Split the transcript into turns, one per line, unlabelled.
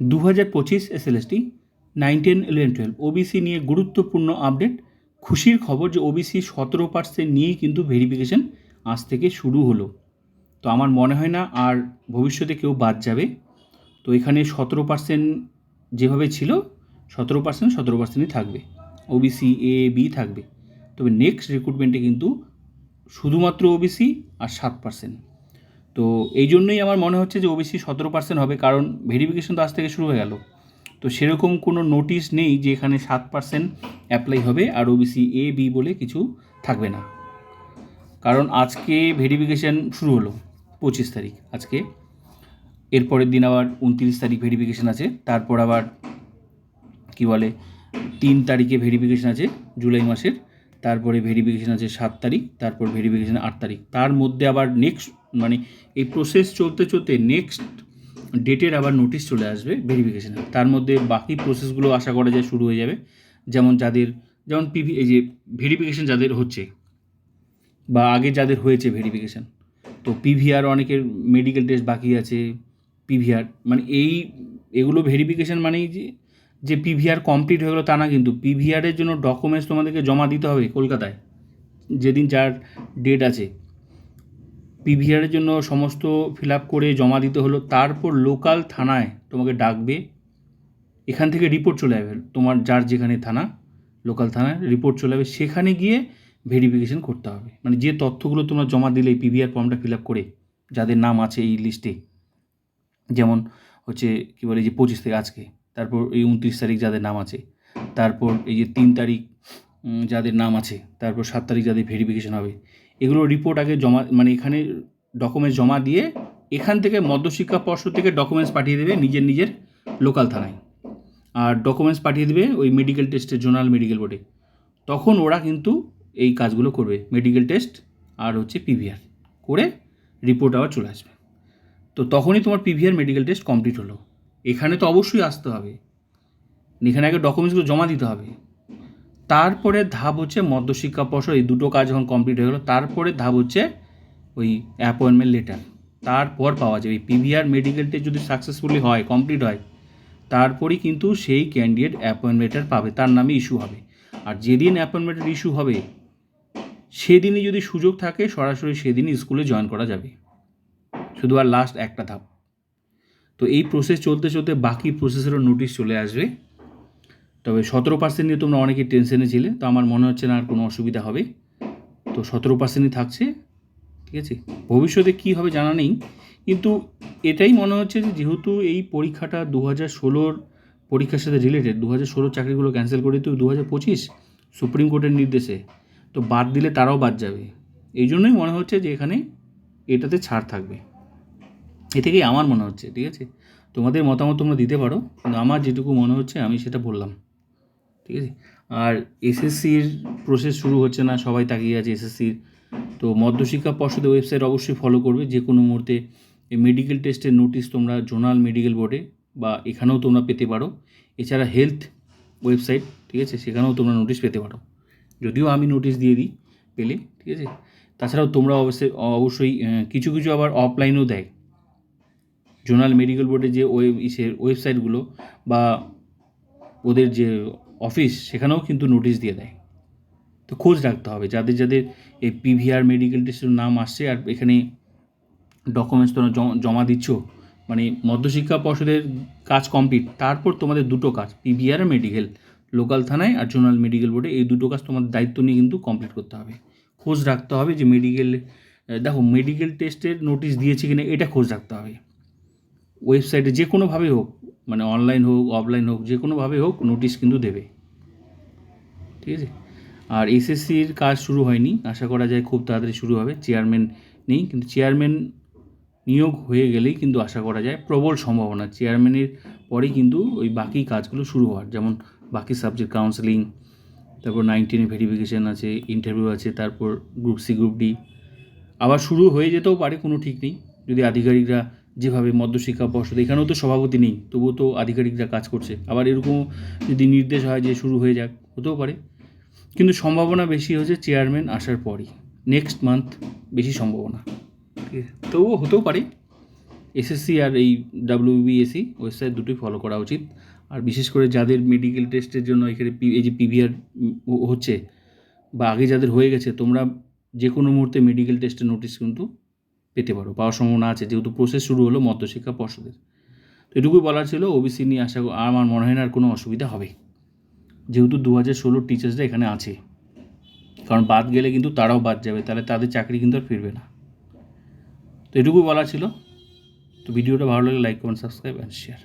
2025 SLST 9, 10, 11, 12 OBC নিয়ে গুরুত্বপূর্ণ update. খুশির খবর যে ওবিসি 17% নিয়েই কিন্তু ভেরিফিকেশন আজ থেকে শুরু হলো। তো আমার মনে হয় না আর ভবিষ্যতে কেউ বাদ যাবে। তো এখানে 17% যেভাবে ছিল 17%ই থাকবে, ওবিসি এ বি থাকবে। তবে নেক্সট রিক্রুটমেন্টে কিন্তু শুধুমাত্র ওবিসি আর 7%। তো এই জন্যই আমার মনে হচ্ছে যে ওবিসি 17% হবে, কারণ ভেরিফিকেশন তো আজ থেকে শুরু হয়ে গেল। তো সেরকম কোনো নোটিশ নেই যে এখানে 7% অ্যাপ্লাই হবে আর ওবিসি এ বি বলে কিছু থাকবে না। কারণ আজকে ভেরিফিকেশান শুরু হলো 25 তারিখ আজকে, এরপরের দিন আবার 29 তারিখ ভেরিফিকেশান আছে, তারপর আবার কি বলে 3 তারিখে ভেরিফিকেশান আছে জুলাই মাসের, তারপরে ভেরিফিকেশান আছে 7 তারিখ, তারপর ভেরিফিকেশান 8 তারিখ। তার মধ্যে আবার নেক্সট মানে এই প্রসেস চলতে চলতে নেক্সট ডেটের আবার নোটিশ চলে আসবে ভেরিফিকেশানে। তার মধ্যে বাকি প্রসেসগুলো আশা করা যায় শুরু হয়ে যাবে। যেমন এই যে ভেরিফিকেশান যাদের হচ্ছে বা আগে যাদের হয়েছে ভেরিফিকেশান, তো পিভিআর অনেকের মেডিকেল টেস্ট বাকি আছে। পিভিআর মানে এগুলো ভেরিফিকেশান মানেই যে পিভিআর কমপ্লিট হয়ে গেলো তা না, কিন্তু পিভিআরের জন্য ডকুমেন্টস তোমাদেরকে জমা দিতে হবে কলকাতায় যেদিন যার ডেট আছে। পিভিআরের জন্য সমস্ত ফিল আপ করে জমা দিতে হলো, তারপর লোকাল থানায় তোমাকে ডাকবে, এখান থেকে রিপোর্ট চলে যাবে তোমার যার যেখানে থানা, লোকাল থানায় রিপোর্ট চলে যাবে, সেখানে গিয়ে ভেরিফিকেশান করতে হবে। মানে যে তথ্যগুলো তোমরা জমা দিলে এই পিভিআর ফর্মটা ফিল আপ করে, যাদের নাম আছে এই লিস্টে, যেমন হচ্ছে কী বলে যে 25 থেকে আজকে, তারপর এই 29 তারিখ যাদের নাম আছে, তারপর এই যে 3 তারিখ যাদের নাম আছে, তারপর 7 তারিখ যাদের ভেরিফিকেশান হবে, এগুলো রিপোর্ট আগে জমা মানে এখানে ডকুমেন্টস জমা দিয়ে এখান থেকে মধ্যশিক্ষা পর্ষদ থেকে ডকুমেন্টস পাঠিয়ে দেবে নিজের লোকাল থানায়, আর ডকুমেন্টস পাঠিয়ে দেবে ওই মেডিকেল টেস্টের জোনাল মেডিকেল বোর্ডে। তখন ওরা কিন্তু এই কাজগুলো করবে, মেডিকেল টেস্ট আর হচ্ছে পিভিআর করে রিপোর্ট আবার চলে আসবে। তো তখনই তোমার পিভিআর মেডিকেল টেস্ট কমপ্লিট হলো। এখানে তো অবশ্যই আসতে হবে, এখানে আগে ডকুমেন্টসগুলো জমা দিতে হবে। তারপরে ধাপ হচ্ছে মধ্যশিক্ষা পর্ষদ, এই দুটো কাজ যখন কমপ্লিট হয়ে গেলো, তারপরে ধাপ হচ্ছে ওই অ্যাপয়েন্টমেন্ট লেটার। তারপর পাওয়া যাবে এই পিভিআর মেডিকেল টেস্ট যদি সাকসেসফুলি হয়, কমপ্লিট হয়, তারপরেই কিন্তু সেই ক্যান্ডিডেট অ্যাপয়েন্টমেন্ট লেটার পাবে, তার নামে ইস্যু হবে। আর যেদিন অ্যাপয়েন্টমেন্ট লেটার ইস্যু হবে সেদিনই যদি সুযোগ থাকে সরাসরি সেদিনই স্কুলে জয়েন করা যাবে। শুধু আর লাস্ট একটা ধাপ। তো এই প্রসেস চলতে চলতে বাকি প্রসেসেরও নোটিশ চলে আসবে। তবে 17% নিয়ে তোমরা অনেকেই টেনশনে ছিলে, তো আমার মনে হচ্ছে না আর কোনো অসুবিধা হবে। তো 17%ই থাকছে, ঠিক আছে। ভবিষ্যতে কী হবে জানা নেই, কিন্তু এটাই মনে হচ্ছে যে যেহেতু এই পরীক্ষাটা 2016 পরীক্ষার সাথে রিলেটেড, 2016 চাকরিগুলো ক্যান্সেল করে তো 2025 সুপ্রিম কোর্টের নির্দেশে, তো বাদ দিলে তারাও বাদ যাবে। এই জন্যই মনে হচ্ছে যে এখানে এটাতে ছাড় থাকবে, এ থেকেই আমার মনে হচ্ছে, ঠিক আছে। তোমাদের মতামত তোমরা দিতে পারো, কিন্তু আমার যেটুকু মনে হচ্ছে আমি সেটা বললাম, ঠিক আছে। আর এসএসসির প্রসেস শুরু হচ্ছে না, সবাই তাকিয়ে আছে এসএসসির। তো মধ্যশিক্ষা পর্ষদের ওয়েবসাইট অবশ্যই ফলো করবে। যে কোনো মুহূর্তে এই মেডিকেল টেস্টের নোটিশ তোমরা জোনাল মেডিকেল বোর্ডে বা এখানেও তোমরা পেতে পারো। এছাড়া হেলথ ওয়েবসাইট, ঠিক আছে, সেখানেও তোমরা নোটিশ পেতে পারো, যদিও আমি নোটিশ দিয়ে দিই পেলে, ঠিক আছে। তাছাড়াও তোমরা অবশ্যই কিছু কিছু আবার অফলাইনেও দেয়, জোনাল মেডিকেল বোর্ডের যে ওয়েবসাইটগুলো বা ওদের যে অফিস, সেখানেও কিন্তু নোটিশ দিয়ে দেয়। তো খোঁজ রাখতে হবে যাদের যাদের এই পিভিআর মেডিকেল টেস্টের নাম আসছে আর এখানে ডকুমেন্টস তোমরা জমা দিচ্ছ, মানে মধ্যশিক্ষা পর্ষদের কাজ কমপ্লিট, তারপর তোমাদের দুটো কাজ পিভিআর আর মেডিকেল, লোকাল থানায় আর জোনাল মেডিকেল বোর্ডে, এই দুটো কাজ তোমাদের দায়িত্ব নিয়ে কিন্তু কমপ্লিট করতে হবে। খোঁজ রাখতে হবে যে দেখো মেডিকেল টেস্টের নোটিশ দিয়েছে কিনা এটা খোঁজ রাখতে হবে। ওয়েবসাইটে যে কোনোভাবে হোক, মানে অনলাইন হোক অফলাইন হোক, যে কোনোভাবে হোক নোটিশ কিন্তু দেবে, ঠিক আছে। আর এসএসসির কাজ শুরু হয়নি, আশা করা যায় খুব তাড়াতাড়ি শুরু হবে। চেয়ারম্যান নেই, কিন্তু চেয়ারম্যান নিয়োগ হয়ে গেলেই কিন্তু আশা করা যায় প্রবল সম্ভাবনা চেয়ারম্যানের পরেই কিন্তু ওই বাকি কাজগুলো শুরু হওয়ার, যেমন বাকি সাবজেক্ট কাউন্সেলিং, তারপর 9-10 ভেরিফিকেশান আছে, ইন্টারভিউ আছে, তারপর গ্রুপ সি গ্রুপ ডি আবার শুরু হয়ে যেতেও পারে, কোনো ঠিক নেই। যদি আধিকারিকরা যেভাবে মধ্যশিক্ষা পর্ষদ, এখানেও তো সভাপতি নেই, তবুও তো আধিকারিকরা কাজ করছে, আবার এরকম যদি নির্দেশ হয় যে শুরু হয়ে যাক, হতেও পারে। কিন্তু সম্ভাবনা বেশি হচ্ছে চেয়ারম্যান আসার পরই, নেক্সট মান্থ বেশি সম্ভাবনা, ঠিক আছে। তবুও হতেও পারে, এসএসসি আর এই WBSC ওয়েবসাইট দুটোই ফলো করা উচিত। আর বিশেষ করে যাদের মেডিকেল টেস্টের জন্য এখানে এই যে PVR হচ্ছে বা আগে যাদের হয়ে গেছে, তোমরা যে কোনো মুহূর্তে মেডিকেল টেস্টের নোটিশ কিন্তু পেতে পারো, পাওয়ার সম্ভাবনা আছে, যেহেতু প্রসেস শুরু হলো মধ্যশিক্ষা পর্ষদের। তো এটুকুই বলার ছিল। ওবিসি নিয়ে আমার মনে হয় না আর কোনো অসুবিধা হবে, যেহেতু 2016 টিচার্সরা এখানে আছে। কারণ বাদ গেলে কিন্তু তারাও বাদ যাবে, তাহলে তাদের চাকরি কিন্তু আর ফিরবে না। তো এটুকুই বলার ছিল। তো ভিডিওটা ভালো লাগলে like comment subscribe and share.